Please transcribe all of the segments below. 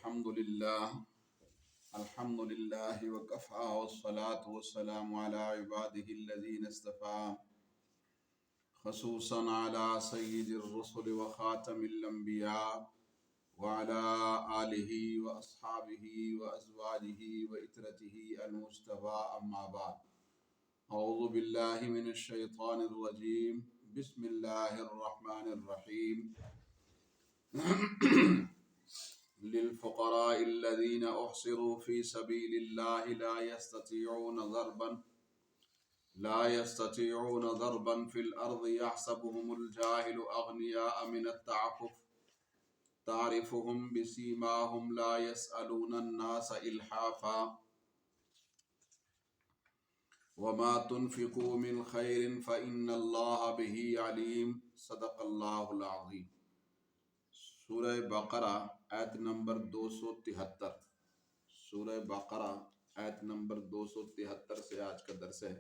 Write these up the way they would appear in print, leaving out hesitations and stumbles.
الحمد لله وكفى والصلاة والسلام على عباده الذين اصطفى خصوصا على سيد الرسل وخاتم الأنبياء وعلى آله وأصحابه وأزواجه وإترته المجتبى أما بعد أعوذ بالله من الشيطان الرجيم بسم الله الرحمن الرحيم للفقراء الذين أحصروا في سبيل الله لا يستطيعون ضربا في الأرض يحسبهم الجاهل أغنياء من التعفف تعرفهم بسيماهم لا يسألون الناس إلحافا وما تنفقوا من خير فإن الله به عليم صدق الله العظيم۔ سورہ بقرہ آیت نمبر 273، سورہ بقرہ آیت نمبر 273 سے آج کا درس ہے۔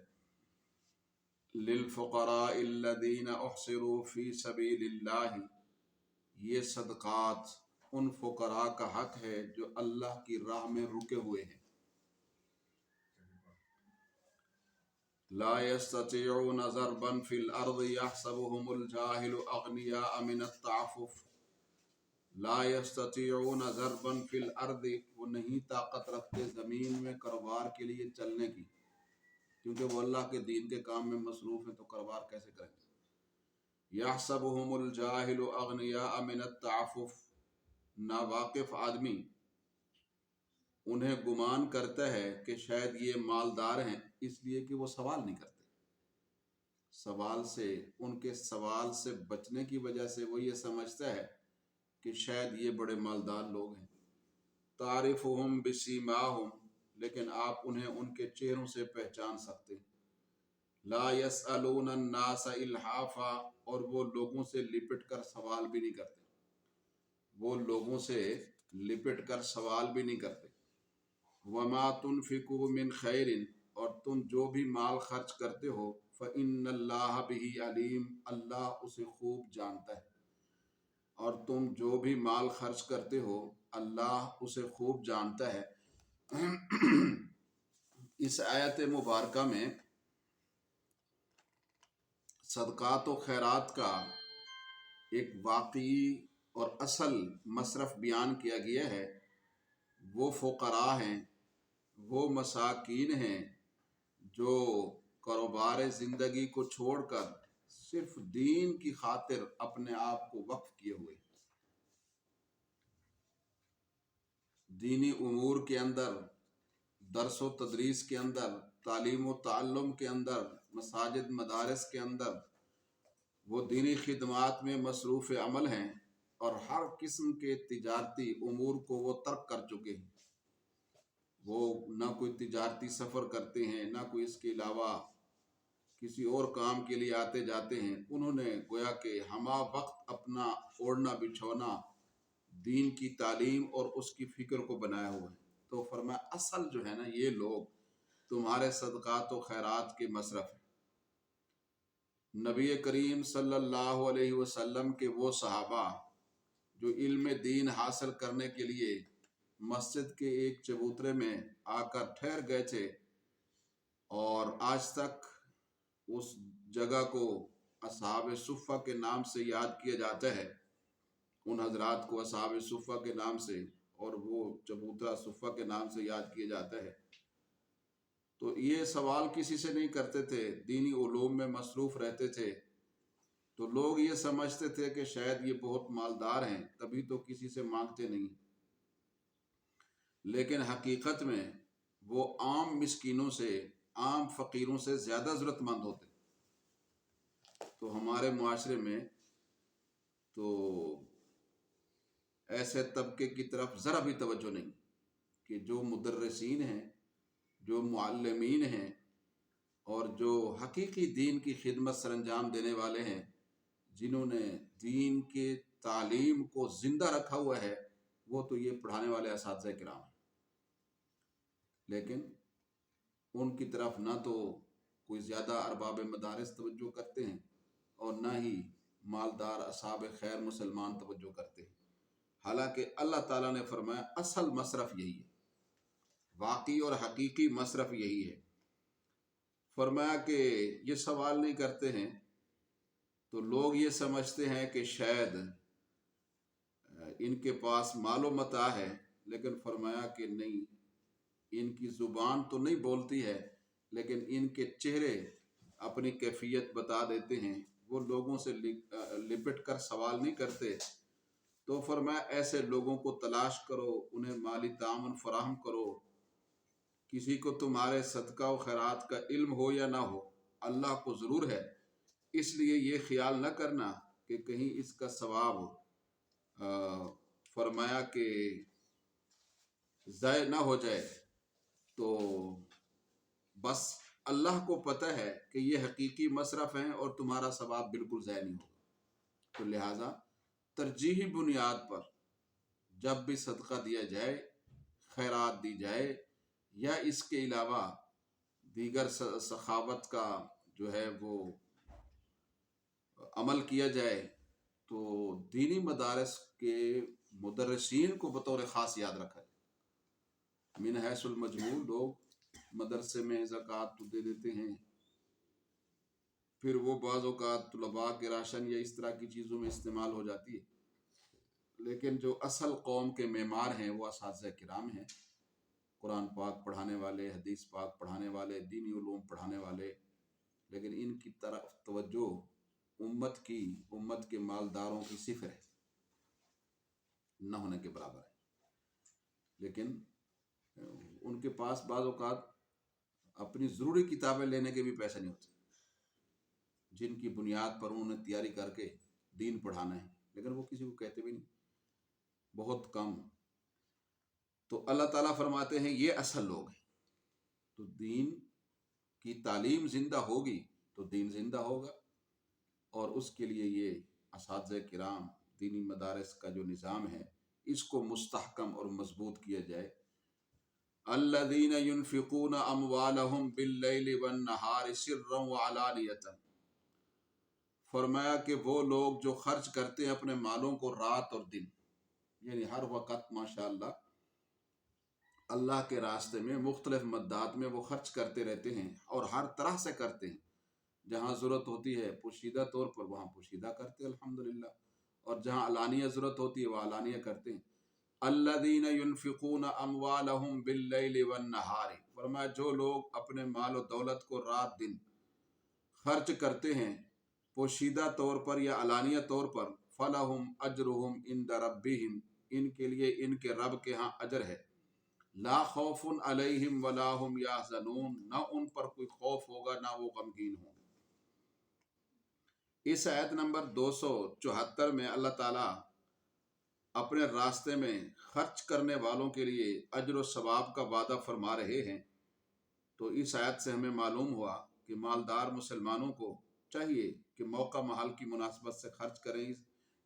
للفقراء الذین احصروا فی سبیل اللہ، یہ صدقات ان فقراء کا حق ہے جو اللہ کی راہ میں رکے ہوئے ہیں۔ لا يستطيعون ضربا في الارض يحسبهم الجاهل اغنياء من التعفف۔ لا يستطيعون ضربا في الارض، وہ نہیں طاقت رکھتے زمین میں کاروبار کے لیے چلنے کی، کیونکہ وہ اللہ کے دین کے کام میں مصروف ہیں، تو کاروبار کیسے کریں گے؟ يحسبهم الجاهل اغنياء من التعفف، ناواقف آدمی انہیں گمان کرتا ہے کہ شاید یہ مالدار ہیں، اس لیے کہ وہ سوال نہیں کرتے۔ سوال سے، ان کے سوال سے بچنے کی وجہ سے وہ یہ سمجھتا ہے کہ شاید یہ بڑے مالدار لوگ ہیں۔ تعرفهم بسیماہم، لیکن آپ انہیں ان کے چہروں سے پہچان سکتے ہیں۔ لا يسألون الناس الحافا، اور وہ لوگوں سے لپٹ کر سوال بھی نہیں کرتے، وہ لوگوں سے لپٹ کر سوال بھی نہیں کرتے۔ وما تنفقوا من خیر، اور تم جو بھی مال خرچ کرتے ہو، فإن اللہ بہ علیم، اللہ اسے خوب جانتا ہے، اور تم جو بھی مال خرچ کرتے ہو اللہ اسے خوب جانتا ہے۔ اس آیت مبارکہ میں صدقات و خیرات کا ایک واقعی اور اصل مصرف بیان کیا گیا ہے۔ وہ فقراء ہیں، وہ مساکین ہیں جو کاروبار زندگی کو چھوڑ کر صرف دین کی خاطر اپنے آپ کو وقف کیے ہوئے، دینی امور کے اندر، درس و تدریس کے اندر، تعلیم و تعلم کے اندر، مساجد مدارس کے اندر وہ دینی خدمات میں مصروف عمل ہیں، اور ہر قسم کے تجارتی امور کو وہ ترک کر چکے ہیں۔ وہ نہ کوئی تجارتی سفر کرتے ہیں، نہ کوئی اس کے علاوہ کسی اور کام کے لیے آتے جاتے ہیں۔ انہوں نے گویا کہ ہمہ وقت اپنا اوڑھنا بچھونا دین کی تعلیم اور اس کی فکر کو بنایا ہوا ہے۔ تو فرمایا اصل جو ہے نا، یہ لوگ تمہارے صدقات و خیرات کے مصرف ہیں۔ نبی کریم صلی اللہ علیہ وسلم کے وہ صحابہ جو علم دین حاصل کرنے کے لیے مسجد کے ایک چبوترے میں آ کر ٹھہر گئے تھے، اور آج تک اس جگہ کو اصحاب صفہ کے نام سے یاد کیا جاتا ہے، ان حضرات کو اصحاب صفہ کے نام سے، اور وہ چبوترا صفہ کے نام سے یاد کیا جاتا ہے۔ تو یہ سوال کسی سے نہیں کرتے تھے، دینی علوم میں مصروف رہتے تھے، تو لوگ یہ سمجھتے تھے کہ شاید یہ بہت مالدار ہیں، تبھی تو کسی سے مانگتے نہیں، لیکن حقیقت میں وہ عام مسکینوں سے، عام فقیروں سے زیادہ ضرورت مند ہوتے۔ تو ہمارے معاشرے میں تو ایسے طبقے کی طرف ذرا بھی توجہ نہیں کہ جو مدرسین ہیں، جو معلمین ہیں، اور جو حقیقی دین کی خدمت سر انجام دینے والے ہیں، جنہوں نے دین کے تعلیم کو زندہ رکھا ہوا ہے، وہ تو یہ پڑھانے والے اساتذہ کرام ہیں۔ لیکن ان کی طرف نہ تو کوئی زیادہ ارباب مدارس توجہ کرتے ہیں، اور نہ ہی مالدار اصحاب خیر مسلمان توجہ کرتے ہیں۔ حالانکہ اللہ تعالیٰ نے فرمایا اصل مصرف یہی ہے، واقعی اور حقیقی مصرف یہی ہے۔ فرمایا کہ یہ سوال نہیں کرتے ہیں تو لوگ یہ سمجھتے ہیں کہ شاید ان کے پاس مال و متاع ہے، لیکن فرمایا کہ نہیں، ان کی زبان تو نہیں بولتی ہے لیکن ان کے چہرے اپنی کیفیت بتا دیتے ہیں۔ وہ لوگوں سے لپٹ کر سوال نہیں کرتے۔ تو فرمایا ایسے لوگوں کو تلاش کرو، انہیں مالی تعاون فراہم کرو۔ کسی کو تمہارے صدقہ و خیرات کا علم ہو یا نہ ہو، اللہ کو ضرور ہے، اس لیے یہ خیال نہ کرنا کہ کہیں اس کا ثواب فرمایا کہ ضائع نہ ہو جائے۔ تو بس اللہ کو پتہ ہے کہ یہ حقیقی مصرف ہیں اور تمہارا ثواب بالکل ضائع نہیں ہوگا۔ تو لہٰذا ترجیحی بنیاد پر جب بھی صدقہ دیا جائے، خیرات دی جائے، یا اس کے علاوہ دیگر سخاوت کا جو ہے وہ عمل کیا جائے، تو دینی مدارس کے مدرسین کو بطور خاص یاد رکھا جائے۔ من حیث المجموع لوگ مدرسے میں زکوٰۃ تو دے دیتے ہیں، پھر وہ بعض اوقات طلباء کے راشن یا اس طرح کی چیزوں میں استعمال ہو جاتی ہے، لیکن جو اصل قوم کے معمار ہیں وہ اساتذہ کرام ہیں، قرآن پاک پڑھانے والے، حدیث پاک پڑھانے والے، دینی علوم پڑھانے والے، لیکن ان کی طرف توجہ امت کے مالداروں کی صفر ہے، نہ ہونے کے برابر ہے۔ لیکن ان کے پاس بعض اوقات اپنی ضروری کتابیں لینے کے بھی پیسے نہیں ہوتے، جن کی بنیاد پر انہوں نے تیاری کر کے دین پڑھانا ہے، لیکن وہ کسی کو کہتے بھی نہیں، بہت کم۔ تو اللہ تعالیٰ فرماتے ہیں یہ اصل لوگ ہیں۔ تو دین کی تعلیم زندہ ہوگی تو دین زندہ ہوگا، اور اس کے لیے یہ اساتذہ کرام، دینی مدارس کا جو نظام ہے، اس کو مستحکم اور مضبوط کیا جائے۔ الذین ينفقون اموالهم باللیل والنہار سرا وعلانیۃ، فرمایا کہ وہ لوگ جو خرچ کرتے ہیں اپنے مالوں کو رات اور دن، یعنی ہر وقت ماشاءاللہ اللہ کے راستے میں مختلف مدات میں وہ خرچ کرتے رہتے ہیں، اور ہر طرح سے کرتے ہیں۔ جہاں ضرورت ہوتی ہے پوشیدہ طور پر وہاں پوشیدہ کرتے ہیں الحمدللہ، اور جہاں علانیہ ضرورت ہوتی ہے وہ علانیہ کرتے ہیں۔ الذین ينفقون اموالهم باللیل والنہار، فرمایا جو لوگ اپنے مال و دولت کو رات دن خرچ کرتے ہیں پوشیدہ طور پر یا علانیہ طور پر، فلہم اجرہم عند ربہم، ان کے لیے ان کے رب کے ہاں اجر ہے۔ لا خوف علیہم ولا ہم یحزنون، نہ ان پر کوئی خوف ہوگا نہ وہ غمگین ہوں۔ اس آیت نمبر 274 میں اللہ تعالیٰ اپنے راستے میں خرچ کرنے والوں کے لیے اجر و ثواب کا وعدہ فرما رہے ہیں۔ تو اس آیت سے ہمیں معلوم ہوا کہ مالدار مسلمانوں کو چاہیے کہ موقع محل کی مناسبت سے خرچ کریں،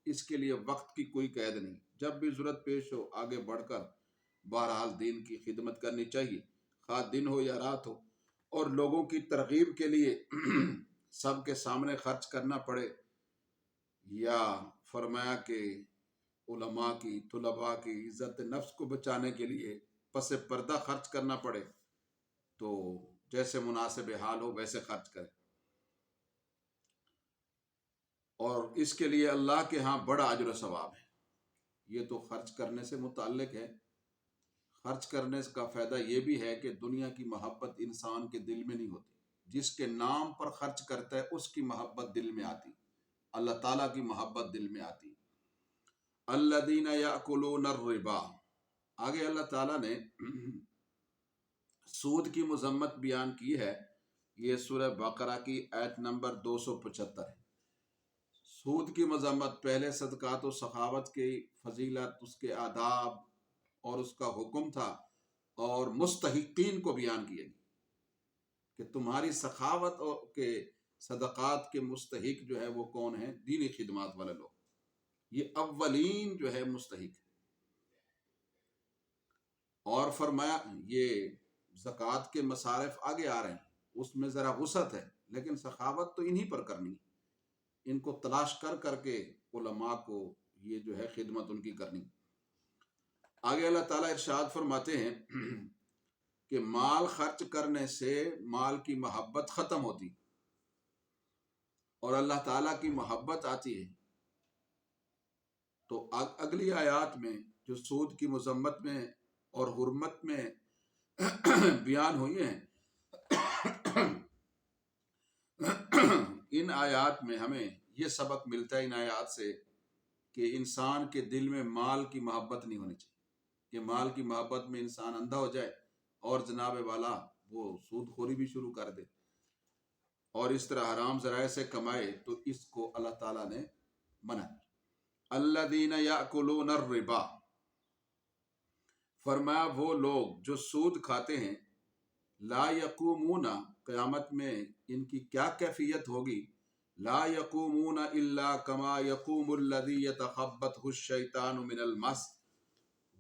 اس کے لیے وقت کی کوئی قید نہیں، جب بھی ضرورت پیش ہو آگے بڑھ کر بہرحال دین کی خدمت کرنی چاہیے، خواہ دن ہو یا رات ہو، اور لوگوں کی ترغیب کے لیے سب کے سامنے خرچ کرنا پڑے، یا فرمایا کہ علماء کی، طلباء کی عزت نفس کو بچانے کے لیے پس پردہ خرچ کرنا پڑے، تو جیسے مناسب حال ہو ویسے خرچ کرے، اور اس کے لیے اللہ کے ہاں بڑا اجر و ثواب ہے۔ یہ تو خرچ کرنے سے متعلق ہے۔ خرچ کرنے کا فائدہ یہ بھی ہے کہ دنیا کی محبت انسان کے دل میں نہیں ہوتی، جس کے نام پر خرچ کرتا ہے اس کی محبت دل میں آتی، اللہ تعالیٰ کی محبت دل میں آتی۔ الذین یأکلون الربا، آگے اللہ تعالیٰ نے سود کی مذمت بیان کی ہے، یہ سورہ بقرہ کی آیت نمبر 275 ہے۔ سود کی مذمت، پہلے صدقات و سخاوت کی فضیلت، اس کے آداب اور اس کا حکم تھا، اور مستحقین کو بیان کیا گیا کہ تمہاری سخاوت اور کے صدقات کے مستحق جو ہے وہ کون ہیں؟ دینی خدمات والے لوگ، یہ اولین جو ہے مستحق ہے۔ اور فرمایا یہ زکوٰۃ کے مصارف آگے آ رہے ہیں، اس میں ذرا وسعت ہے، لیکن سخاوت تو انہی پر کرنی ہے، ان کو تلاش کر کر کے علماء کو یہ جو ہے خدمت ان کی کرنی۔ آگے اللہ تعالیٰ ارشاد فرماتے ہیں کہ مال خرچ کرنے سے مال کی محبت ختم ہوتی اور اللہ تعالیٰ کی محبت آتی ہے. تو اگلی آیات میں جو سود کی مذمت میں اور حرمت میں بیان ہوئی ہیں، ان آیات میں ہمیں یہ سبق ملتا ہے ان آیات سے کہ انسان کے دل میں مال کی محبت نہیں ہونی چاہیے، کہ مال کی محبت میں انسان اندھا ہو جائے اور جناب والا وہ سود خوری بھی شروع کر دے اور اس طرح حرام ذرائع سے کمائے، تو اس کو اللہ تعالیٰ نے منع کیا. الذین یأکلون الربا، فرمایا وہ لوگ جو سود کھاتے ہیں، لا یقومون، قیامت میں ان کی کیا کیفیت ہوگی، لا یقومون الا کما یقوم الذی یتخبطہ الشیطان من المس،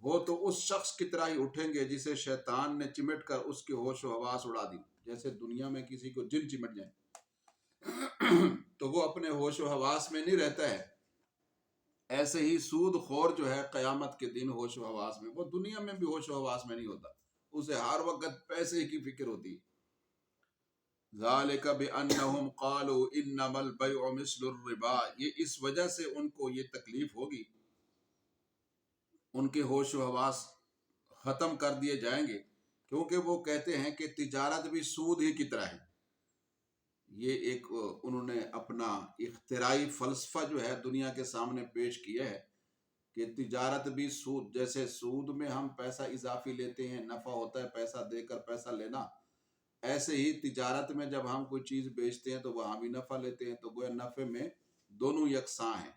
وہ تو اس شخص کی طرح ہی اٹھیں گے جسے شیطان نے چمٹ کر اس کے ہوش و حواس اڑا دی. جیسے دنیا میں کسی کو جن چمٹ جائیں تو وہ اپنے ہوش و حواس میں نہیں رہتا ہے، ایسے ہی سود خور جو ہے قیامت کے دن ہوش و حواس میں، وہ دنیا میں بھی ہوش و حواس میں نہیں ہوتا، اسے ہر وقت پیسے کی فکر ہوتی. ذالک بانہم قالوا انما البیع مثل الربا، یہ اس وجہ سے ان کو یہ تکلیف ہوگی، ان کے ہوش و حواس ختم کر دیے جائیں گے، کیونکہ وہ کہتے ہیں کہ تجارت بھی سود ہی کی طرح ہے. یہ ایک انہوں نے اپنا اختراعی فلسفہ جو ہے دنیا کے سامنے پیش کیا ہے کہ تجارت بھی سود، جیسے سود میں ہم پیسہ اضافی لیتے ہیں، نفع ہوتا ہے پیسہ دے کر پیسہ لینا، ایسے ہی تجارت میں جب ہم کوئی چیز بیچتے ہیں تو وہاں بھی نفع لیتے ہیں، تو گویا نفع میں دونوں یکساں ہیں،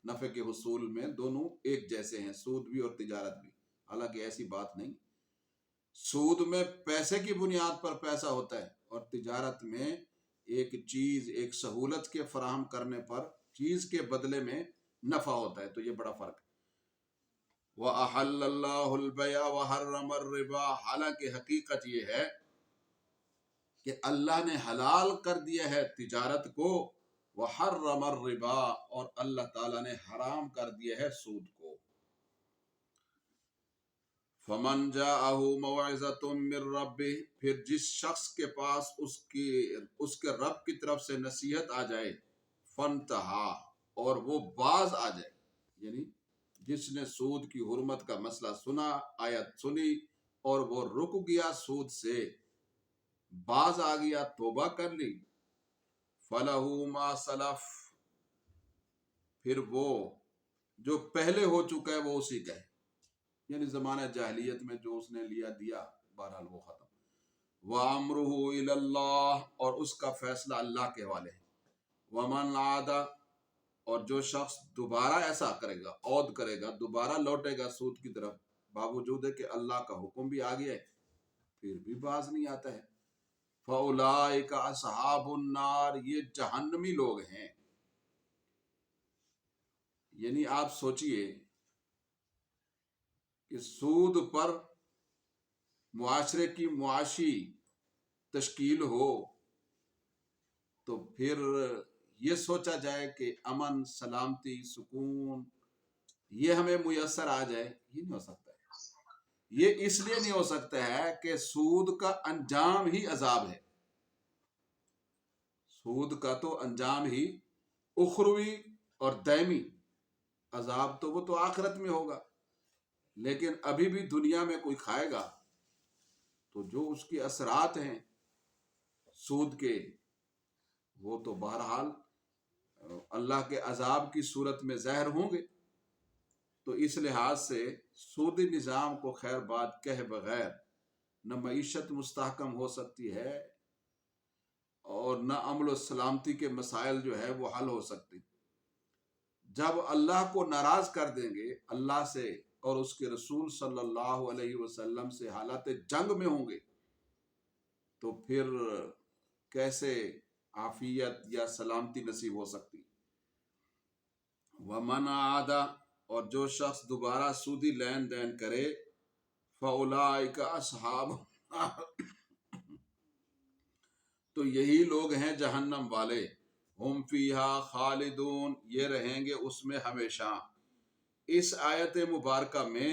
نفع کے حصول میں دونوں ایک جیسے ہیں، سود بھی اور تجارت بھی. حالانکہ ایسی بات نہیں، سود میں پیسے کی بنیاد پر پیسہ ہوتا ہے اور تجارت میں ایک چیز، ایک سہولت کے فراہم کرنے پر چیز کے بدلے میں نفع ہوتا ہے، تو یہ بڑا فرق ہے. وَأَحَلَّ اللَّهُ الْبَيْعَ وَحَرَّمَ الرِّبَا، حالانکہ حقیقت یہ ہے کہ اللہ نے حلال کر دیا ہے تجارت کو، وَحَرَّمَ الرِّبَا، اور اللہ تعالیٰ نے حرام کر دیا ہے سود کو. فَمَنْ جَاءَهُ مَوْعِظَةٌ مِّن رَّبِّهِ، پھر جس شخص کے پاس اس کے رب کی طرف سے نصیحت آ جائے، فَانْتَهَا، اور وہ باز آ جائے، یعنی جس نے سود کی حرمت کا مسئلہ سنا، آیت سنی اور وہ رک گیا سود سے، باز آ گیا، توبہ کر لی، فَلَهُ مَا سَلَفَ، پھر وہ جو پہلے ہو چکا ہے وہ اسی کا ہے، یعنی زمانہ جاہلیت میں جو اس نے لیا دیا، بہرحال وہ ختم. وَأَمْرُهُ إِلَى اللَّهِ، اور اس کا فیصلہ اللہ کے حوالے ہے. وَمَنْ عَادَ، اور جو شخص دوبارہ ایسا کرے گا، عود کرے گا، دوبارہ لوٹے گا سود کی طرف، باوجود ہے کہ اللہ کا حکم بھی آ گیا ہے پھر بھی باز نہیں آتا ہے، فَأُولَٰئِكَ أَصْحَابُ النَّارِ، یہ جہنمی لوگ ہیں. یعنی آپ سوچئے کہ سود پر معاشرے کی معاشی تشکیل ہو تو پھر یہ سوچا جائے کہ امن، سلامتی، سکون یہ ہمیں میسر آ جائے، یہ نہیں ہو سکتا ہے. یہ اس لیے نہیں ہو سکتا ہے کہ سود کا انجام ہی عذاب ہے. سود کا تو انجام ہی اخروی اور دائمی، عذاب تو وہ تو آخرت میں ہوگا، لیکن ابھی بھی دنیا میں کوئی کھائے گا تو جو اس کے اثرات ہیں سود کے، وہ تو بہرحال اللہ کے عذاب کی صورت میں ظاہر ہوں گے. تو اس لحاظ سے سودی نظام کو خیر بات کہے بغیر نہ معیشت مستحکم ہو سکتی ہے اور نہ امن و سلامتی کے مسائل جو ہے وہ حل ہو سکتے. جب اللہ کو ناراض کر دیں گے، اللہ سے اور اس کے رسول صلی اللہ علیہ وسلم سے حالات جنگ میں ہوں گے، تو پھر کیسے عافیت یا سلامتی نصیب ہو سکتی. وَمَنْ عَادَ، اور جو شخص دوبارہ سودی لین دین کرے، فَأُولَٰئِكَ أَصْحَابُ النَّارِ، تو یہی لوگ ہیں جہنم والے، ہم فیہا خالدون، یہ رہیں گے اس میں ہمیشہ. اس آیت مبارکہ میں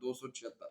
276।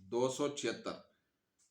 276।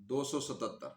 277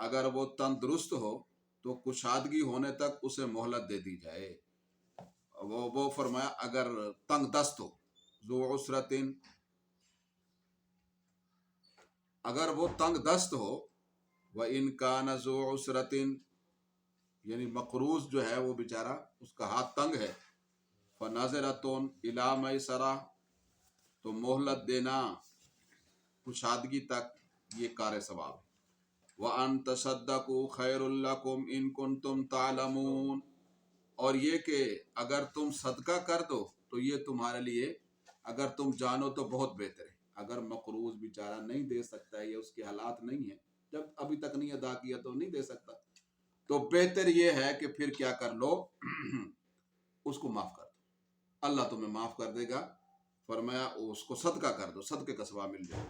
اگر وہ تندرست ہو تو کشادگی ہونے تک اسے مہلت دے دی جائے. وہ فرمایا اگر تنگ دست ہو، ذو عسرتن، اگر وہ تنگ دست ہو، وَإِنْ كَانَ ذُو عُسْرَةٍ، یعنی مقروض جو ہے وہ بیچارہ اس کا ہاتھ تنگ ہے، فَنَظِرَةٌ إِلَىٰ مَيْسَرَةٍ، تو مہلت دینا کشادگی تک، یہ کار ثواب ہے. وَأَن تَصَدَّقُوا خَيْرٌ لَكُمْ إِن كُنتُمْ تَعْلَمُونَ، اور یہ کہ اگر تم صدقہ کر دو تو یہ تمہارے لیے اگر تم جانو تو بہت بہتر ہے. اگر مقروض بیچارہ نہیں دے سکتا ہے یا اس کے حالات نہیں ہیں، جب ابھی تک نہیں ادا کیا تو نہیں دے سکتا، تو بہتر یہ ہے کہ پھر کیا کر لو، اس کو معاف کر دو، اللہ تمہیں معاف کر دے گا. فرمایا اس کو صدقہ کر دو، صدقے کا ثواب مل جائے.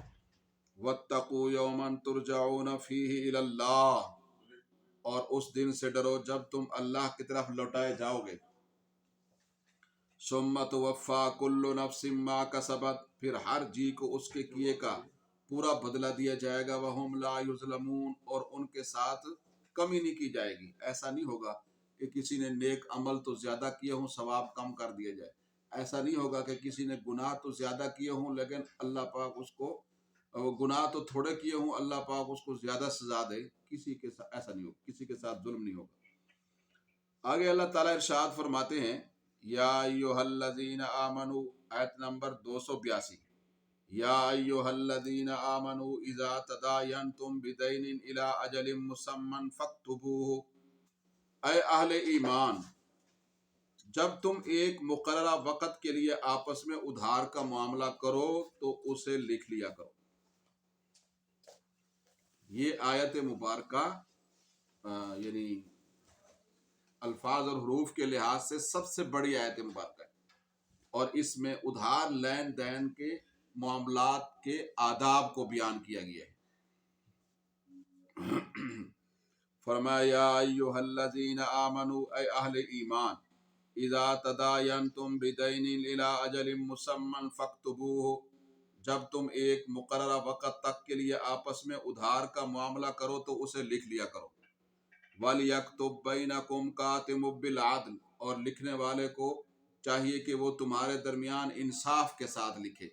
وَاتَّقُوا يَوْمًا تُرْجَعُونَ فِيهِ إِلَى اللَّهِ، اور اس دن سے ڈرو جب تم اللہ کی طرف لوٹائے جاؤ گے. ثُمَّ تُوَفَّىٰ كُلُّ نَفْسٍ مَّا كَسَبَتْ، پھر ہر جی کو اس کے کیے کا پورا بدلہ دیا جائے گا. وَهُمْ لَا يُظْلَمُونَ، اور ان کے ساتھ کمی نہیں کی جائے گی. ایسا نہیں ہوگا کہ کسی نے نیک عمل تو زیادہ کیے ہوں، ثواب کم کر دیا جائے. ایسا نہیں ہوگا کہ کسی نے گناہ تو زیادہ کیے ہوں لیکن اللہ پاک اس کو، گناہ تو تھوڑے کیے ہوں، اللہ پاک اس کو زیادہ سزا دے. کسی کے ساتھ ایسا نہیں ہوگا، کسی کے ساتھ ظلم نہیں ہوگا. آگے اللہ تعالیٰ ارشاد فرماتے ہیں، یا ایھا الذین آمنوا، آیت نمبر 282، یا ایھا الذین آمنوا اذا تداینتم بدین الی اجل مسمى فاکتبوہ، اے اہل ایمان، جب تم ایک مقررہ وقت کے لیے آپس میں ادھار کا معاملہ کرو تو اسے لکھ لیا کرو. یہ آیت مبارکہ یعنی الفاظ اور حروف کے لحاظ سے سب سے بڑی آیت مبارکہ ہے، اور اس میں ادھار لین دین کے معاملات کے آداب کو بیان کیا گیا ہے. فرمایا یا ایھا الذین آمنوا، اے اہل ایمان، اذا تداینتم بدین الی اجل مسمى فاکتبوہ، جب تم ایک مقررہ وقت تک کے لیے آپس میں ادھار کا معاملہ کرو تو اسے لکھ لیا کرو. وَلْيَكْتُبْ بَيْنَكُمْ كَاتِبٌ بِالْعَدْلِ، اور لکھنے والے کو چاہیے کہ وہ تمہارے درمیان انصاف کے ساتھ لکھے.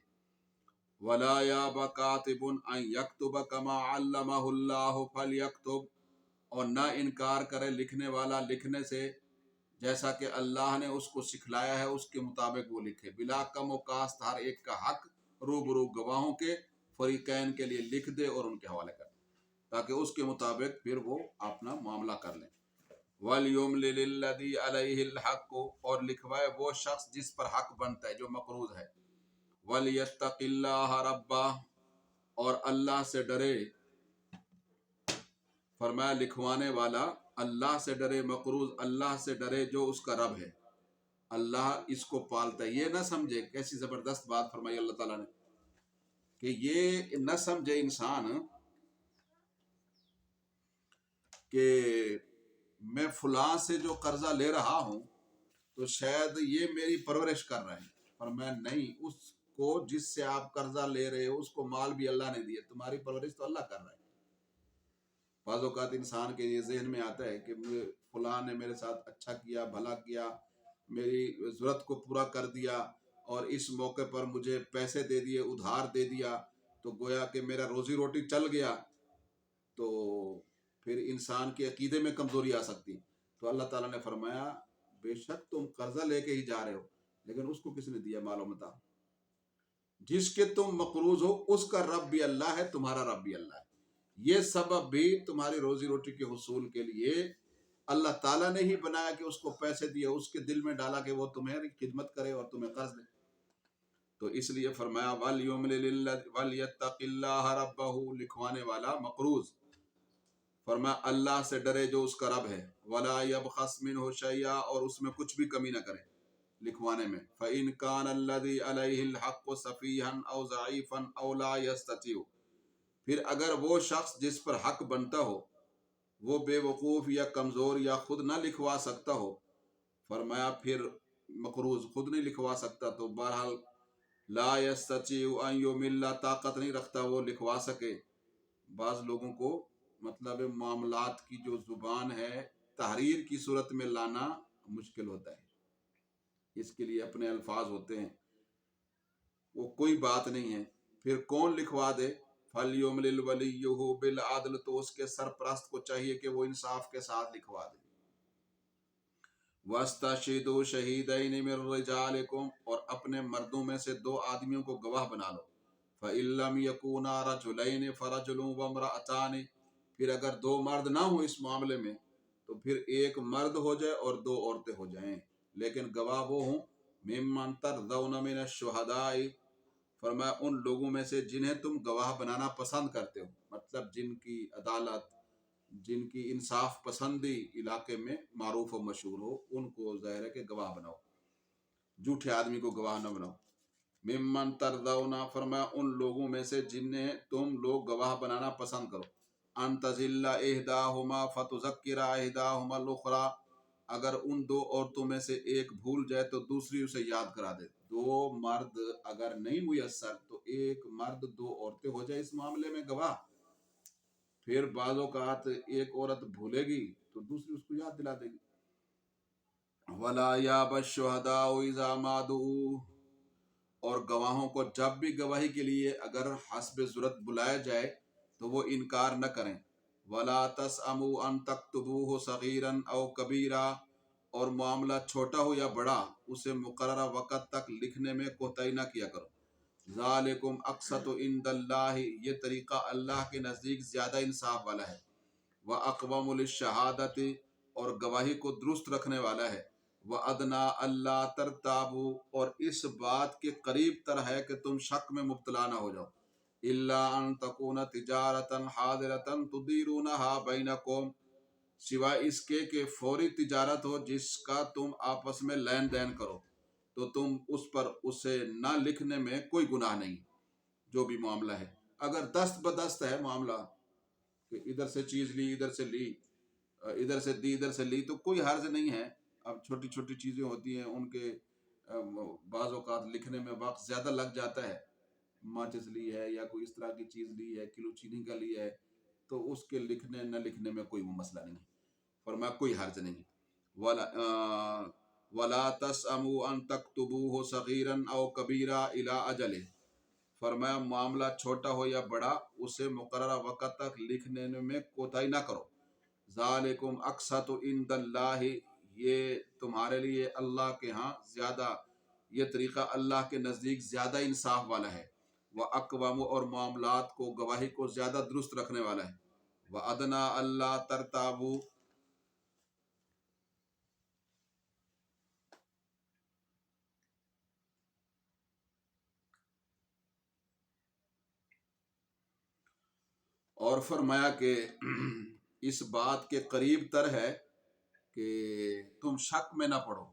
وَلَا يَأْبَ كَاتِبٌ أَن يَكْتُبَ كَمَا عَلَّمَهُ اللَّهُ فَلْيَكْتُبْ، اور نہ انکار کرے لکھنے والا لکھنے سے جیسا کہ اللہ نے اس کو سکھلایا ہے، اس کے مطابق وہ لکھے. بلا کم و کاست ہر ایک کا حق روبرو گواہوں کے فریقین کے لیے لکھ دے اور ان کے حوالے کر دے، تاکہ اس کے مطابق پھر وہ اپنا معاملہ کر لیں. وَلْيُمْلِلِ الَّذِي عَلَيْهِ الْحَقُّ، اور لکھوائے وہ شخص جس پر حق بنتا ہے، جو مقروض ہے. وَلْيَتَّقِ اللَّهَ رَبَّهُ، اور اللہ سے ڈرے. فرمایا لکھوانے والا اللہ سے ڈرے، مقروض اللہ سے ڈرے جو اس کا رب ہے، اللہ اس کو پالتا ہے. یہ نہ سمجھے، کیسی زبردست بات فرمائی اللہ تعالیٰ نے، کہ یہ نہ سمجھے انسان کہ میں فلاں سے جو قرضہ لے رہا ہوں تو شاید یہ میری پرورش کر رہے ہیں. پر میں نہیں، اس کو جس سے آپ قرضہ لے رہے ہو اس کو مال بھی اللہ نے دیا، تمہاری پرورش تو اللہ کر رہا ہے. بعض اوقات انسان کے یہ ذہن میں آتا ہے کہ فلاں نے میرے ساتھ اچھا کیا، بھلا کیا، میری ضرورت کو پورا کر دیا، اور اس موقع پر مجھے پیسے دے دیے، ادھار دے دیا، تو گویا کہ میرا روزی روٹی چل گیا. تو پھر انسان کے عقیدے میں کمزوری آ سکتی. تو اللہ تعالیٰ نے فرمایا بے شک تم قرضہ لے کے ہی جا رہے ہو، لیکن اس کو کس نے دیا؟ مال و متاع. جس کے تم مقروض ہو اس کا رب بھی اللہ ہے، تمہارا رب بھی اللہ ہے. یہ سبب بھی تمہاری روزی روٹی کے حصول کے لیے اللہ تعالیٰ نے ہی بنایا کہ اس کو پیسے دیے، اس کے دل میں ڈالا کہ وہ تمہاری خدمت کرے اور تمہیں قرض دے. تو اس لیے فرمایا وَلْيَتَّقِ اللَّهَ رَبَّهُ، لکھوانے والا مقروض فرمایا اللہ سے ڈرے جو اس کا رب ہے. وَلَا يَبْخَسْ مِنْهُ شَيْئًا، اور اس میں کچھ بھی کمی نہ کرے لکھوانے میں. فَإِنْ كَانَ الَّذِي عَلَيْهِ الْحَقُّ سَفِيهًا أَوْ ضَعِيفًا أَوْ لَا يَسْتَطِيعُ، پھر اگر وہ شخص جس پر حق بنتا ہو وہ بے وقوف یا کمزور یا خود نہ لکھوا سکتا ہو، فرمایا پھر مقروض خود نہیں لکھوا سکتا تو بہرحال لا يستطيع ان يمل، طاقت نہیں رکھتا وہ لکھوا سکے. بعض لوگوں کو مطلب معاملات کی جو زبان ہے تحریر کی صورت میں لانا مشکل ہوتا ہے، اس کے لیے اپنے الفاظ ہوتے ہیں، وہ کوئی بات نہیں ہے۔ پھر کون لکھوا دے؟ فَلْيُمْلِلْ وَلِيُّهُ بِالْعَدْلِ، تو اس کے سرپرست کو چاہیے کہ وہ انصاف کے ساتھ لکھوا دے۔ وَاسْتَشْهِدُوا شَهِيدَيْنِ مِن رِجَالِكُمْ، اور اپنے مردوں میں سے 2 آدمیوں کو گواہ بنا لو۔ فَإِن لَّمْ يَكُونَا رَجُلَيْنِ فَرَجُلٌ وَامْرَأَتَانِ، پھر اگر 2 مرد نہ ہوں اس معاملے میں تو پھر 1 مرد ہو جائے اور 2 عورتیں ہو جائیں، لیکن گواہ وہ ہوں ممن ترضون من الشہداء، فرمایا ان لوگوں میں سے جنہیں تم گواہ بنانا پسند کرتے ہو، مطلب جن کی عدالت، جن کی انصاف پسندی علاقے میں معروف و مشہور ہو، ان کو ظاہر ہے کہ گواہ بناؤ، جھوٹے آدمی کو گواہ نہ بناؤ۔ ممن ترضون، فرمایا ان لوگوں میں سے جنہیں تم لوگ گواہ بنانا پسند کرو۔ ان تزل احداہما فتذکر احداہما الاخری، اگر ان 2 عورتوں میں سے ایک بھول جائے تو دوسری اسے یاد کرا دے۔ 2 مرد اگر نہیں میسر تو 1 مرد 2 عورتیں ہو جائے اس معاملے میں گواہ، پھر بعض اوقات ایک عورت بھولے گی تو دوسری اس کو یاد دلا دے گی۔ وَلَا يَأْبَ الشُّهَدَاءُ إِذَا مَا دُعُوا، اور گواہوں کو جب بھی گواہی کے لیے اگر حسب ضرورت بلایا جائے تو وہ انکار نہ کریں۔ وَلَا تَسْأَمُوا أَن تَكْتُبُوهُ صَغِيرًا أَوْ كَبِيرًا، اور معاملہ چھوٹا ہو یا بڑا اسے مقررہ وقت تک لکھنے میں کوتاہی نہ کیا کرو۔ ذالکم اقسط عند اللہ، یہ طریقہ اللہ کے نزدیک زیادہ انصاف والا ہے۔ واقوم للشہادۃ، اور گواہی کو درست رکھنے والا ہے۔ وادنا اللہ ترتابوا، اور اس بات کے قریب تر ہے کہ تم شک میں مبتلا نہ ہو جاؤ۔ الا ان تکون تجارتا حاضرتا تدیرونها بینکم، سوائے اس کے کہ فوری تجارت ہو جس کا تم آپس میں لین دین کرو، تو تم اس پر اسے نہ لکھنے میں کوئی گناہ نہیں۔ جو بھی معاملہ ہے اگر دست بدست ہے معاملہ، کہ ادھر سے چیز لی ادھر سے لی، ادھر سے دی ادھر سے لی، تو کوئی حرج نہیں ہے۔ اب چھوٹی چھوٹی چیزیں ہوتی ہیں، ان کے بعض اوقات لکھنے میں وقت زیادہ لگ جاتا ہے، ماچس لی ہے یا کوئی اس طرح کی چیز لی ہے، کلو چینی کا لی ہے، تو اس کے لکھنے نہ لکھنے میں کوئی مسئلہ نہیں، فرمایا کوئی حرج نہیں۔ وَلَا تَسْأَمُوا أَن تَكْتُبُوهُ صَغِيرًا أَوْ كَبِيرًا إِلَىٰ أَجَلِهِ، فرمایا معاملہ چھوٹا ہو یا بڑا اسے مقررہ وقت تک لکھنے میں کوتاہی نہ کرو۔ ذالکم اقسط عند اللہ، یہ تمہارے لیے اللہ کے ہاں زیادہ، یہ طریقہ اللہ کے نزدیک زیادہ انصاف والا ہے۔ وَأَقْوَمُ، اور معاملات کو گواہی کو زیادہ درست رکھنے والا ہے۔ وَأَدْنَا أَلَّا تَرْتَابُوا، اور فرمایا کہ اس بات کے قریب تر ہے کہ تم شک میں نہ پڑو۔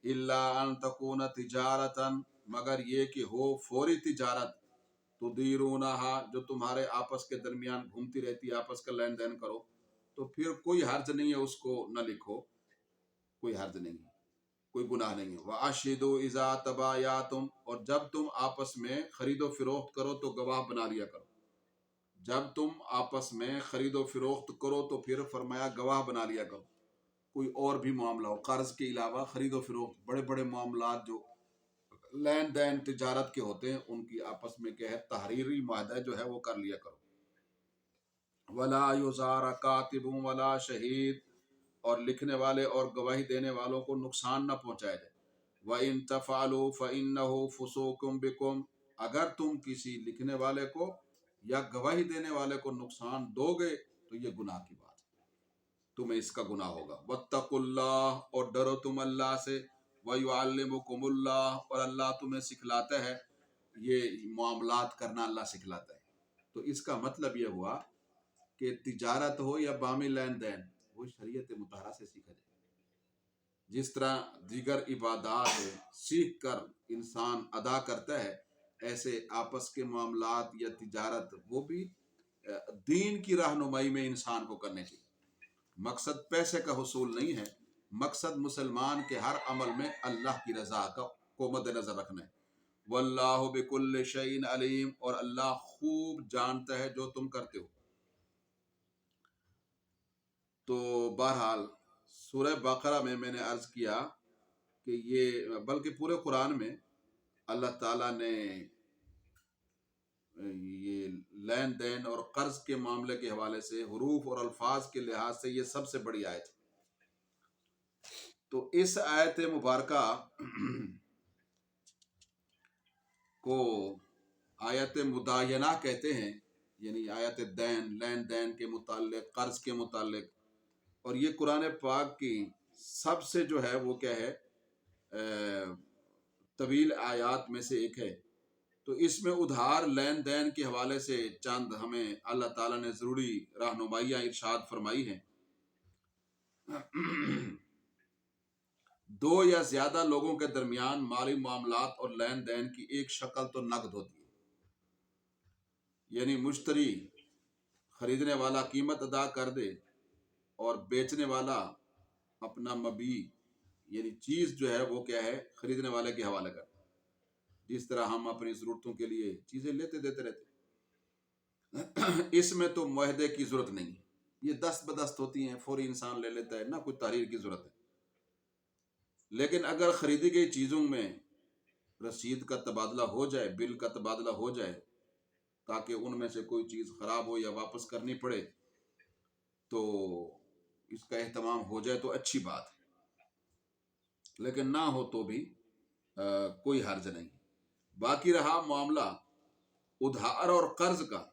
الا ان تکون تجارتا، مگر یہ کہ ہو فوری تجارت، تدیرونہا، جو تمہارے آپس کے درمیان گھومتی رہتی ہے، آپس کا لین دین کرو، تو پھر کوئی حرج نہیں ہے، اس کو نہ لکھو، کوئی حرج نہیں ہے، کوئی گناہ نہیں ہے۔ واشہدوا اذا تبایعتم، اور جب تم آپس میں خرید و فروخت کرو تو گواہ بنا لیا کرو۔ جب تم آپس میں خرید و فروخت کرو تو پھر فرمایا گواہ بنا لیا کرو۔ کوئی اور بھی معاملہ ہو، قرض کے علاوہ خرید و فروخت، بڑے بڑے معاملات جو لین دین تجارت کے ہوتے ہیں، ان کی آپس میں کیا ہے تحریری معاہدہ جو ہے وہ کر لیا کرو۔ ولا یضار کاتب ولا شہید، اور لکھنے والے اور گواہی دینے والوں کو نقصان نہ پہنچایا جائے۔ وَإِن تَفْعَلُوا فَإِنَّهُ فُسُوقٌ بِكُمْ، اگر تم کسی لکھنے والے کو یا گواہی دینے والے کو نقصان دو گے تو یہ گناہ کی بات ہے، تمہیں اس کا گناہ ہوگا۔ وَاتَّقُوا اللَّهَ، اور ڈرو تم اللہ سے۔ وَيُعَلِّمُكُمُ اللَّهُ، اور اللہ تمہیں سکھلاتا ہے، یہ معاملات کرنا اللہ سکھلاتا ہے۔ تو اس کا مطلب یہ ہوا کہ تجارت ہو یا بامی لین دین، وہ شریعت مطہرہ سے سیکھا جائے۔ جس طرح دیگر عبادات سیکھ کر انسان ادا کرتا ہے، ایسے آپس کے معاملات یا تجارت وہ بھی دین کی رہنمائی میں انسان کو کرنے چاہیے۔ مقصد پیسے کا حصول نہیں ہے، مقصد مسلمان کے ہر عمل میں اللہ کی رضا کو مد نظر رکھنا ہے۔ واللہ بکل شیء علیم، اور اللہ خوب جانتا ہے جو تم کرتے ہو۔ تو بہرحال سورہ بقرہ میں نے عرض کیا کہ یہ بلکہ پورے قرآن میں اللہ تعالیٰ نے یہ لین دین اور قرض کے معاملے کے حوالے سے حروف اور الفاظ کے لحاظ سے یہ سب سے بڑی آیت ہے۔ تو اس آیت مبارکہ کو آیت مداینہ کہتے ہیں، یعنی آیت دین، لین دین کے متعلق، قرض کے متعلق، اور یہ قرآن پاک کی سب سے جو ہے وہ کیا ہے طویل آیات میں سے ایک ہے۔ تو اس میں ادھار لین دین کے حوالے سے چند ہمیں اللہ تعالیٰ نے ضروری رہنمائیاں ارشاد فرمائی ہیں۔ دو یا زیادہ لوگوں کے درمیان مالی معاملات اور لین دین کی ایک شکل تو نقد ہوتی ہے، یعنی مشتری خریدنے والا قیمت ادا کر دے اور بیچنے والا اپنا مبیع یعنی چیز جو ہے وہ کیا ہے خریدنے والے کے حوالے کر، جس طرح ہم اپنی ضرورتوں کے لیے چیزیں لیتے دیتے رہتے۔ اس میں تو معاہدے کی ضرورت نہیں، یہ دست بدست ہوتی ہیں، فوری انسان لے لیتا ہے، نہ کوئی تحریر کی ضرورت ہے۔ لیکن اگر خریدی گئی چیزوں میں رسید کا تبادلہ ہو جائے، بل کا تبادلہ ہو جائے، تاکہ ان میں سے کوئی چیز خراب ہو یا واپس کرنی پڑے، تو اس کا اہتمام ہو جائے تو اچھی بات ہے، لیکن نہ ہو تو بھی کوئی حرج نہیں۔ باقی رہا معاملہ ادھار اور قرض کا،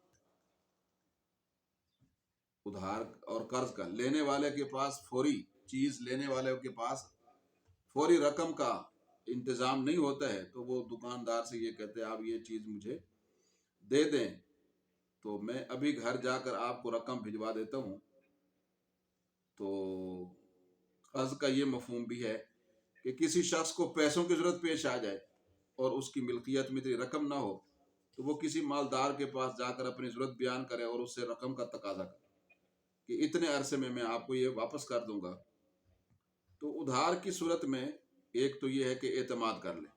ادھار اور قرض کا، لینے والے کے پاس فوری چیز، لینے والے کے پاس فوری رقم کا انتظام نہیں ہوتا ہے، تو وہ دکاندار سے یہ کہتے ہیں آپ یہ چیز مجھے دے دیں تو میں ابھی گھر جا کر آپ کو رقم بھجوا دیتا ہوں۔ تو قرض کا یہ مفہوم بھی ہے کہ کسی شخص کو پیسوں کی ضرورت پیش آ جائے اور اس کی ملکیت میں اتنی رقم نہ ہو، تو وہ کسی مالدار کے پاس جا کر اپنی ضرورت بیان کرے اور اس سے رقم کا تقاضا کرے کہ اتنے عرصے میں آپ کو یہ واپس کر دوں گا۔ تو ادھار کی صورت میں ایک تو یہ ہے کہ اعتماد کر لے،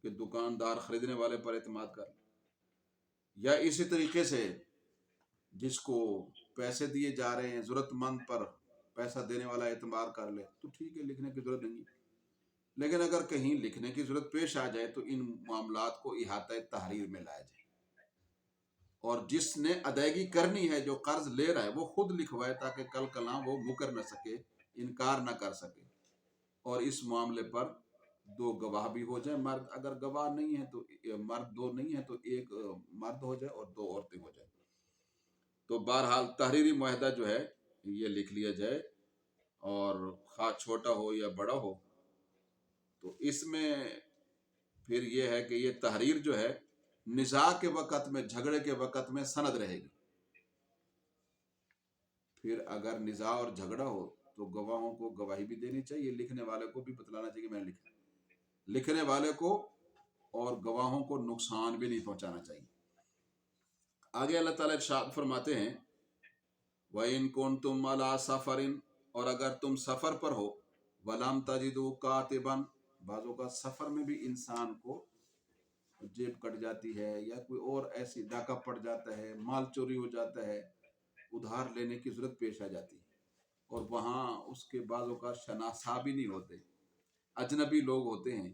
کہ دکاندار خریدنے والے پر اعتماد کر لے، یا اسی طریقے سے جس کو پیسے دیے جا رہے ہیں ضرورت مند پر پیسہ دینے والا اعتماد کر لے، تو ٹھیک ہے، لکھنے کی ضرورت نہیں۔ لیکن اگر کہیں لکھنے کی ضرورت پیش آ جائے تو ان معاملات کو احاطہ تحریر میں لایا جائے، اور جس نے ادائیگی کرنی ہے، جو قرض لے رہا ہے، وہ خود لکھوائے تاکہ کل کلاں وہ مکر نہ سکے، انکار نہ کر سکے، اور اس معاملے پر دو گواہ بھی ہو جائیں، مرد اگر گواہ نہیں ہے تو مرد دو نہیں ہے تو ایک مرد ہو جائے اور دو عورتیں ہو جائیں۔ تو بہرحال تحریری معاہدہ جو ہے یہ لکھ لیا جائے، اور خواہ چھوٹا ہو یا بڑا ہو۔ تو اس میں پھر یہ ہے کہ یہ تحریر جو ہے نزاع کے وقت میں، جھگڑے کے وقت میں سند رہے گی۔ پھر اگر نزاع اور جھگڑا ہو تو گواہوں کو گواہی بھی دینی چاہیے، لکھنے والے کو بھی بتلانا چاہیے کہ میں نے لکھا، لکھنے والے کو اور گواہوں کو نقصان بھی نہیں پہنچانا چاہیے۔ آگے اللہ تعالیٰ ارشاد فرماتے ہیں وَإِن كُنتُمْ عَلَىٰ سَفَرٍ، اور اگر تم سفر پر ہو، وَلَمْ تَجِدُوا كَاتِبًا، بعضوں کا سفر میں بھی انسان کو جیب کٹ جاتی ہے یا کوئی اور ایسی ڈاکہ پڑ جاتا ہے، مال چوری ہو جاتا ہے، ادھار لینے کی ضرورت پیش آ جاتی ہے، اور وہاں اس کے بعضوں کا شناسا بھی نہیں ہوتے، اجنبی لوگ ہوتے ہیں،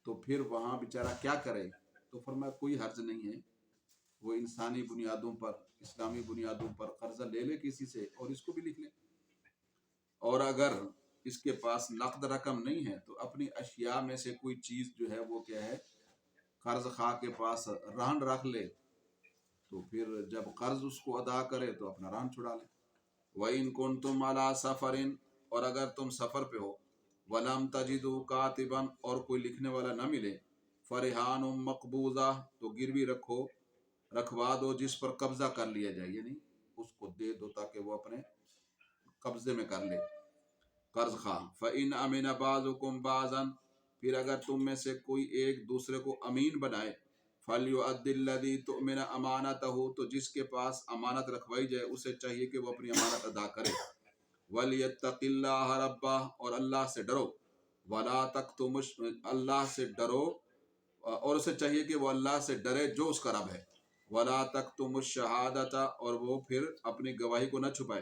تو پھر وہاں بیچارہ کیا کرے؟ تو فرمایا کوئی حرج نہیں ہے، وہ انسانی بنیادوں پر، اسلامی بنیادوں پر قرضہ لے لے کسی سے اور اس کو بھی لکھ لے، اور اگر اس کے پاس نقد رقم نہیں ہے تو اپنی اشیاء میں سے کوئی چیز جو ہے وہ کیا ہے قرض خواہ کے پاس رہن رکھ لے، تو پھر جب قرض اس کو ادا کرے تو اپنا رہن چھڑا لے۔ وَإِن كُنتُمْ عَلَىٰ سَفَرٍ، اور اگر تم سفر پہ ہو، وَلَمْ تَجِدُوا كَاتِبًا، اور کوئی لکھنے والا نہ ملے، فَرِحَانٌ مَقْبُوضَةٌ، تو گروی رکھوا دو جس پر قبضہ کر لیا جائے، یعنی اس کو دے دو تاکہ وہ اپنے قبضے میں کر لے قرض خواہ۔ فَإِنْ أَمِنَ بَعْضُكُمْ بَعْضًا، پھر اگر تم میں سے کوئی ایک دوسرے کو امین بنائے، فَلْيُؤَدِّ الَّذِي تُؤْمِنَ أَمَانَتَهُ، تو جس کے پاس امانت رکھوائی جائے اسے چاہیے کہ وہ اپنی امانت ادا کرے۔ وَلْيَتَّقِ اللَّهَ رَبَّهُ، اور اللہ سے ڈرو، وَلَا تَكْتُمُوا، اللہ سے ڈرو، اور اسے چاہیے کہ وہ اللہ سے ڈرے جو اس کا رب ہے۔ وَلَا تَكْتُمُوا الشَّهَادَةَ، اور وہ پھر اپنی گواہی کو نہ چھپائے۔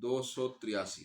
283।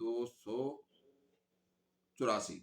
284,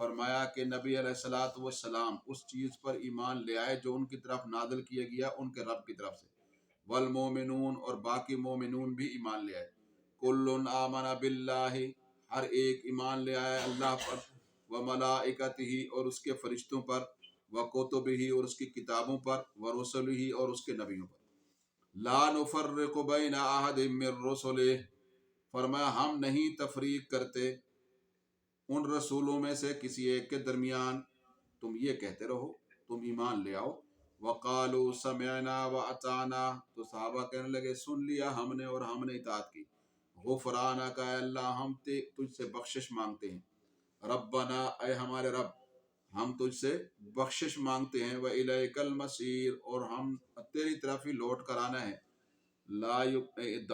فرمایا کہ نبی علیہ الصلوۃ والسلام اس چیز پر ایمان لے آئے جو ان کی طرف نازل کیا گیا ان کے رب کی طرف سے، والمومنون اور باقی مومنون بھی ایمان لے آئے، کل آمن باللہ ہر ایک ایمان لے آیا اللہ پر، وملائکتہ اور اس کے فرشتوں پر، وکتبہ اور اس کی کتابوں پر، ورسلہ اور اس کے نبیوں پر، لا نفرق بین احد من رسلہ فرمایا ہم نہیں تفریق کرتے ان رسولوں میں سے کسی ایک کے درمیان، تم یہ کہتے رہو تم ایمان لے آؤ، وقالوا سمعنا واطعنا تو صحابہ کہنے لگے سن لیا ہم نے اور ہم نے اطاعت کی، غفرانک اے اللہ ہم تجھ سے بخشش مانگتے ہیں، ربنا اے ہمارے رب ہم تجھ سے بخشش مانگتے ہیں، وإلیک المصیر اور ہم تیری طرف ہی لوٹ کر آنا ہے،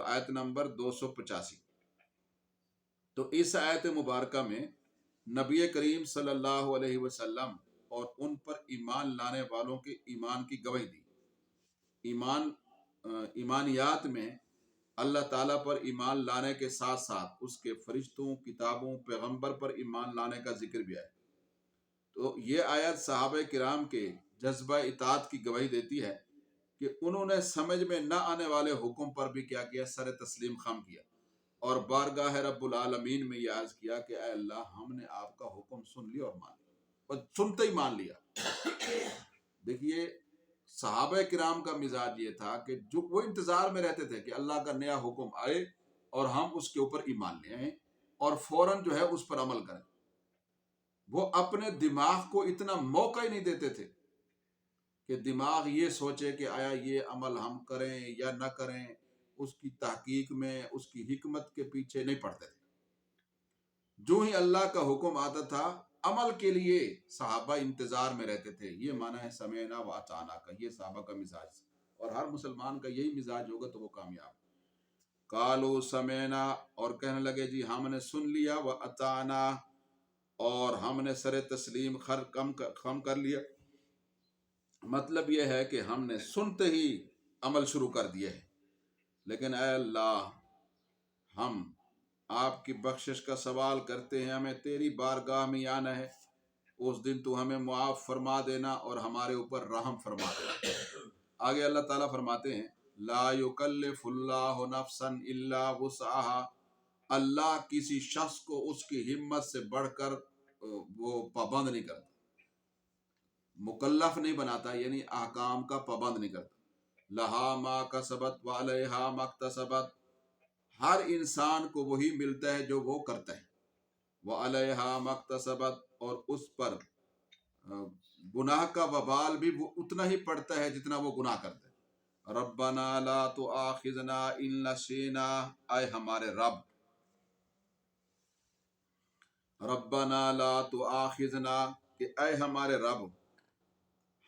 آیت نمبر 285۔ تو اس آیت مبارکہ میں نبی کریم صلی اللہ علیہ وسلم اور ان پر ایمان لانے والوں کے ایمان کی گواہی دی۔ ایمانیات میں اللہ تعالیٰ پر ایمان لانے کے ساتھ ساتھ اس کے فرشتوں، کتابوں، پیغمبر پر ایمان لانے کا ذکر بھی ہے۔ تو یہ آیت صحابہ کرام کے جذبہ اطاعت کی گواہی دیتی ہے کہ انہوں نے سمجھ میں نہ آنے والے حکم پر بھی کیا کیا، سر تسلیم خم کیا، اور بارگاہ رب العالمین میں یہ عرض کیا کہ اے اللہ ہم نے آپ کا حکم سن لیا اور مان لیا، اور سنتے ہی مان لیا۔ دیکھیے صحابہ کرام کا مزاج یہ تھا کہ جو وہ انتظار میں رہتے تھے کہ اللہ کا نیا حکم آئے اور ہم اس کے اوپر ایمان لے آئیں اور فوراً جو ہے اس پر عمل کریں۔ وہ اپنے دماغ کو اتنا موقع ہی نہیں دیتے تھے کہ دماغ یہ سوچے کہ آیا یہ عمل ہم کریں یا نہ کریں، اس کی تحقیق میں اس کی حکمت کے پیچھے نہیں پڑتے تھے۔ جو ہی اللہ کا حکم آتا تھا عمل کے لیے صحابہ انتظار میں رہتے تھے۔ یہ معنی ہے سمعنا و اطعنا کا، یہ صحابہ کا مزاج، اور ہر مسلمان کا یہی مزاج ہوگا تو وہ کامیاب۔ قالوا سمعنا اور کہنے لگے جی ہم نے سن لیا، و اطعنا اور ہم نے سر تسلیم خم کر لیا۔ مطلب یہ ہے کہ ہم نے سنتے ہی عمل شروع کر دیا ہے، لیکن اے اللہ ہم آپ کی بخشش کا سوال کرتے ہیں، ہمیں تیری بارگاہ میں آنا ہے، اس دن تو ہمیں معاف فرما دینا اور ہمارے اوپر رحم فرما دینا۔ آگے اللہ تعالیٰ فرماتے ہیں لا یکلف اللہ نفسا الا وسعها، اللہ کسی شخص کو اس کی ہمت سے بڑھ کر وہ پابند نہیں کرتا، مکلف نہیں بناتا، یعنی احکام کا پابند نہیں کرتا۔ لہا ما کسبت وعلیہا ما اکتسبت، ہر انسان کو وہی ملتا ہے جو وہ کرتا ہے، وعلیہا ما اکتسبت اور اس پر گناہ کا وبال بھی وہ اتنا ہی پڑتا ہے جتنا وہ گناہ کرتا ہے۔ ربنا لا تؤاخذنا ان نسینا، اے ہمارے رب، ربنا لا تؤاخذنا کہ اے ہمارے رب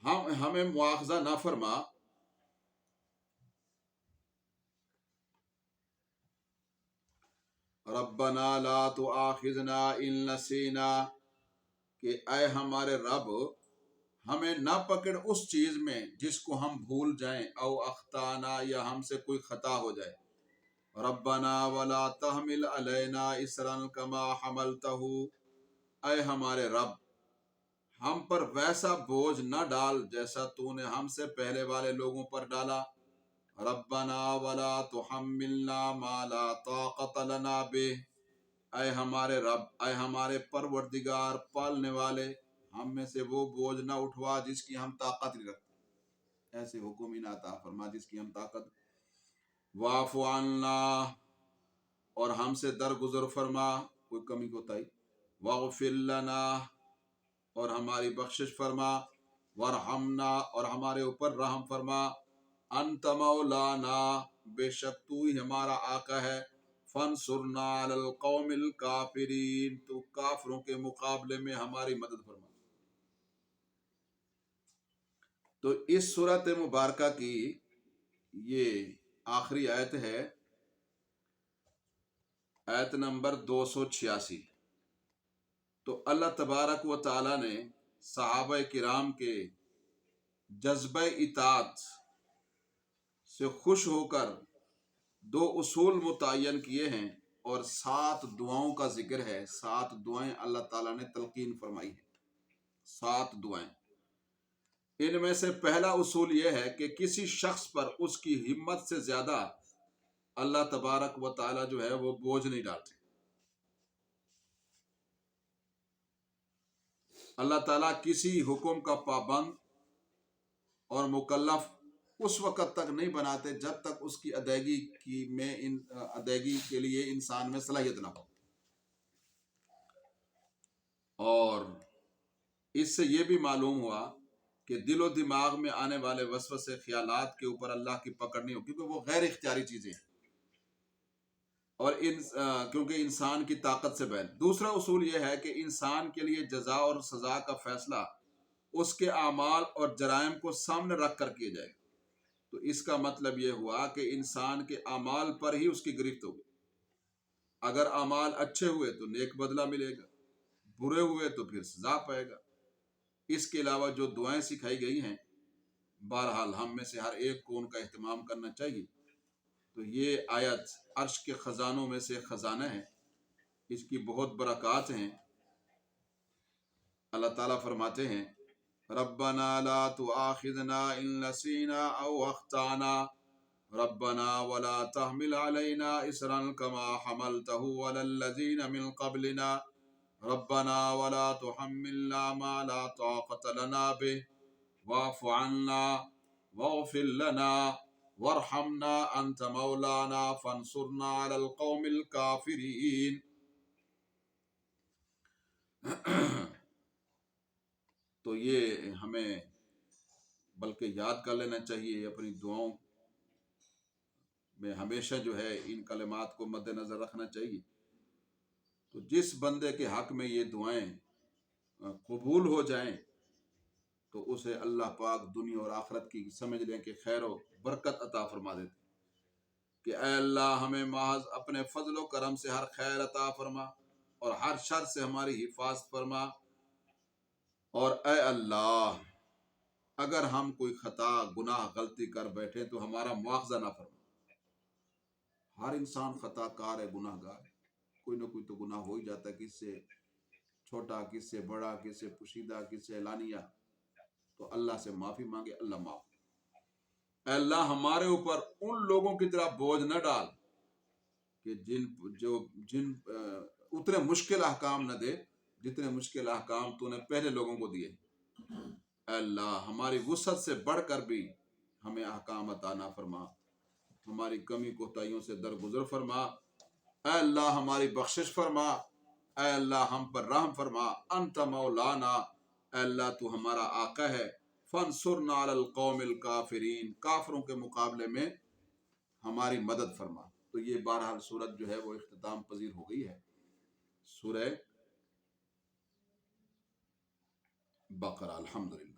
ہمیں مواخذہ نہ فرما، ربنا لا تؤاخذنا ان نسینا کہ اے ہمارے رب ہمیں نہ پکڑ اس چیز میں جس کو ہم بھول جائیں، او اخطانا یا ہم سے کوئی خطا ہو جائے، ربنا ولا تحمل علینا اسرا کما حملتہ، اے ہمارے رب ہم پر ویسا بوجھ نہ ڈال جیسا تو نے ہم سے پہلے والے لوگوں پر ڈالا، ربنا ولا تحملنا ما لا طاقت لنا بہ، اے ہمارے رب اے ہمارے پروردگار پالنے والے ہم میں سے وہ بوجھ نہ اٹھوا جس کی ہم طاقت نہیں رکھتے، ایسے حکم ہی نہ عطا فرما جس کی ہم طاقت۔ واعف عنا اور ہم سے درگزر فرما کوئی کمی کوتاہی، واغفر لنا اور ہماری بخشش فرما، وارحمنا اور ہمارے اوپر رحم فرما، انت مولانا بے شک تو ہی ہمارا آقا ہے، فانصرنا علی القوم الکافرین تو کافروں کے مقابلے میں ہماری مدد فرما۔ تو اس سورۃ مبارکہ کی یہ آخری آیت ہے، آیت نمبر 286۔ تو اللہ تبارک و تعالی نے صحابہ کرام کے جذبہ اطاعت سے خوش ہو کر دو اصول متعین کیے ہیں اور 7 دعاؤں کا ذکر ہے. 7 دعائیں اللہ تعالیٰ نے تلقین فرمائی ہیں. 7 دعائیں. ان میں سے پہلا اصول یہ ہے کہ کسی شخص پر اس کی ہمت سے زیادہ اللہ تبارک و تعالیٰ جو ہے وہ بوجھ نہیں ڈالتے. اللہ تعالیٰ کسی حکم کا پابند اور مکلف اس وقت تک نہیں بناتے جب تک اس کی ادائیگی کے لیے انسان میں صلاحیت نہ ہو. اور اس سے یہ بھی معلوم ہوا کہ دل و دماغ میں آنے والے وسوسے خیالات کے اوپر اللہ کی پکڑ نہیں ہو، کیونکہ وہ غیر اختیاری چیزیں ہیں اور کیونکہ انسان کی طاقت سے بہن. دوسرا اصول یہ ہے کہ انسان کے لیے جزا اور سزا کا فیصلہ اس کے اعمال اور جرائم کو سامنے رکھ کر کیا جائے. تو اس کا مطلب یہ ہوا کہ انسان کے اعمال پر ہی اس کی گرفت ہوگی. اگر اعمال اچھے ہوئے تو نیک بدلہ ملے گا، برے ہوئے تو پھر سزا پائے گا. اس کے علاوہ جو دعائیں سکھائی گئی ہیں، بہرحال ہم میں سے ہر ایک کو ان کا اہتمام کرنا چاہیے. تو یہ آیت عرش کے خزانوں میں سے خزانہ ہے، اس کی بہت برکات ہیں. اللہ تعالیٰ فرماتے ہیں ربنا لا تؤاخذنا ان نسینا او اخطانا ربنا ولا تحمل علينا اسرا كما حملته على الذين من قبلنا ربنا ولا تحملنا ما لا طاقة لنا به واعف عنا واغفر لنا وارحمنا انت مولانا فانصرنا على القوم الكافرين. تو یہ ہمیں بلکہ یاد کر لینا چاہیے، اپنی دعاؤں میں ہمیشہ جو ہے ان کلمات کو مد نظر رکھنا چاہیے. تو جس بندے کے حق میں یہ دعائیں قبول ہو جائیں تو اسے اللہ پاک دنیا اور آخرت کی سمجھ لیں کہ خیر و برکت عطا فرما دیتے کہ اے اللہ ہمیں محض اپنے فضل و کرم سے ہر خیر عطا فرما اور ہر شر سے ہماری حفاظت فرما. اور اے اللہ اگر ہم کوئی خطا گناہ غلطی کر بیٹھے تو ہمارا مواخذہ نہ فرما. ہر انسان خطا کار ہے، گناہ گار ہے، کوئی نہ کوئی تو گناہ ہو ہی جاتا ہے، کس سے چھوٹا، کس سے بڑا، کس سے پوشیدہ، کس سے اعلانیہ. تو اللہ سے معافی مانگے، اللہ معاف. اے اللہ ہمارے اوپر ان لوگوں کی طرح بوجھ نہ ڈال کہ جن اتنے مشکل احکام نہ دے جتنے مشکل احکام تو نے پہلے لوگوں کو دیے. اے اللہ ہماری وسعت سے بڑھ کر بھی ہمیں احکام عطا نہ فرما، ہماری کمی کوتاہیوں سے درگزر فرما. اے اللہ ہماری بخشش فرما. اے اللہ ہم پر رحم فرما. انت مولانا، اے اللہ تو ہمارا آقا ہے. فانصرنا علی القوم الکافرین، کافروں کے مقابلے میں ہماری مدد فرما. تو یہ بہرحال سورت جو ہے وہ اختتام پذیر ہو گئی ہے، سورہ بقرہ. الحمدللہ.